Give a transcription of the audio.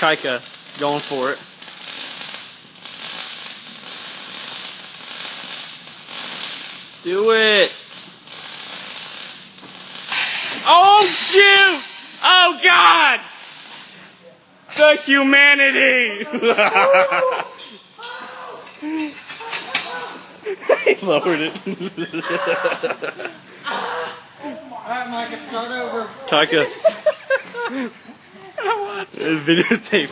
Kaika going for it. Do it. Oh, shoot! Oh, God! The humanity! He lowered it. Alright, Micah, start over. Kaika. Videotape.